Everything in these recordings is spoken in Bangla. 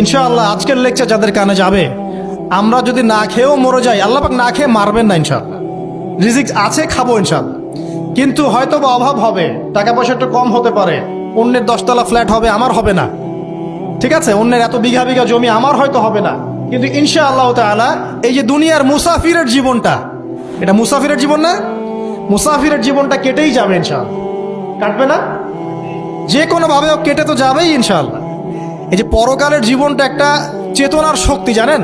ইনশাআল্লাহ আজকের লেকচার যাদের কানে যাবে, আমরা যদি না খেয়েও মরে যাই, আল্লাহ পাক না খেয়ে মারবেন না ইনশাআল্লাহ। রিজিক আছে, খাবো ইনশাআল্লাহ। কিন্তু হয়তো বা অভাব হবে, টাকা পয়সা একটু কম হতে পারে, অন্যের 10তলা ফ্ল্যাট হবে, আমার হবে না, ঠিক আছে, অন্যের এত বিঘা বিঘা জমি আমার হয়তো হবে না, কিন্তু ইনশাআল্লাহ তাআলা এই যে দুনিয়ার মুসাফিরের জীবনটা, এটা মুসাফিরের জীবন না? মুসাফিরের জীবনটা কেটেই যাবে ইনশাআল্লাহ। কাটবে না? যে কোনোভাবে কেটে তো যাবেই ইনশাআল্লাহ। এই যে পরকালের জীবনটা একটা চেতনার শক্তি, জানেন?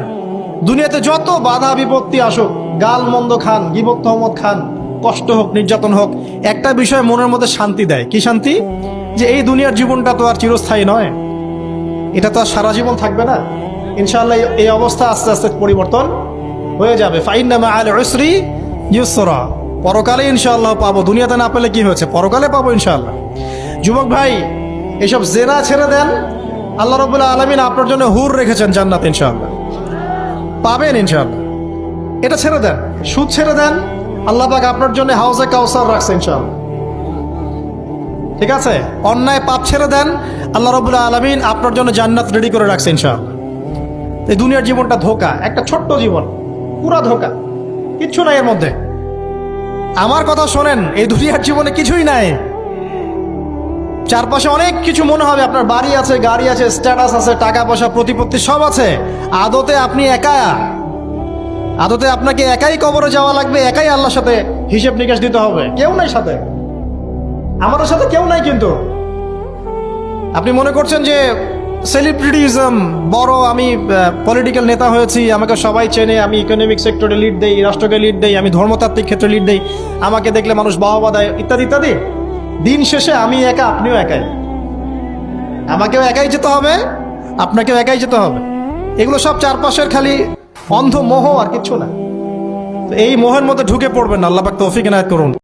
দুনিয়াতে যত বাধা বিপত্তি আসুক, গাল মন্দ খান, গীবত তহমত খান, কষ্ট হোক, নির্যাতন হোক, একটা বিষয় মনের মধ্যে শান্তি দেয়। কি শান্তি? যে এই দুনিয়ার জীবনটা তো আর চিরস্থায়ী নয়, এটা তো আর সারা জীবন থাকবে না। ইনশাআল্লাহ এই অবস্থা আস্তে আস্তে পরিবর্তন হয়ে যাবে। ফাইন্না মাআল উসরি ইউসরা, পরকালে ইনশাআল্লাহ পাবো। দুনিয়াতে না পেলে কি হয়েছে, পরকালে পাবো ইনশাআল্লাহ। যুবক ভাই, এসব জেনা ছেড়ে দেন, আল্লাহ রাব্বুল আলামিন আপনার জন্য হুর রেখেছেন জান্নাত, ইনশাআল্লাহ পাবেন ইনশাআল্লাহ। এটা ছেড়ে দেন, সুদ ছেড়ে দেন, আল্লাহ পাক আপনার জন্য হাউজে কাউসার রাখছে ইনশাআল্লাহ, ঠিক আছে? অন্যায় পাপ ছেড়ে দেন, আল্লাহ রাব্বুল আলামিন আপনার জন্য জান্নাত রেডি করে রাখছে ইনশাআল্লাহ। এই দুনিয়ার জীবনটা ধোঁকা, একটা ছোট্ট জীবন, পুরা ধোঁকা, কিচ্ছু নাই এর মধ্যে। আমার কথা শোনেন, এই দুনিয়ার জীবনে কিছুই নাই। চারপাশে অনেক কিছু মনে হবে, আপনার বাড়ি আছে, গাড়ি আছে, স্ট্যাটাস আছে, টাকা পয়সা, প্রতিপত্তি সব আছে। আদতে আপনি একা, আদতে আপনাকে একাই কবরে যাওয়া লাগবে, একাই আল্লাহর সাথে হিসেব নিকাশ দিতে হবে। কেউ নাই সাথে, আমাদের সাথে কেউ নাই। কিন্তু আপনি মনে করছেন যে সেলিব্রিটিজম বড়, আমি পলিটিক্যাল নেতা হয়েছি, আমাকে সবাই চেনে, আমি ইকোনমিক সেক্টরে লিড দেই, রাষ্ট্রকে লিড দেই, আমি ধর্মতাত্ত্বিক ক্ষেত্রে লিড দেই, আমাকে দেখলে মানুষ বাহবা দেয়, ইত্যাদি ইত্যাদি। দিন শেষে আমি একা, আপনিও একাই, আমাকেও একাই যেতে হবে, আপনাকেও একাই যেতে হবে। এগুলো সব চারপাশের খালি অন্ধ মোহ, আর কিচ্ছু না। তো এই মোহের মধ্যে ঢুকে পড়বেন না, আল্লাহ পাক তৌফিক এনায়েত করুন।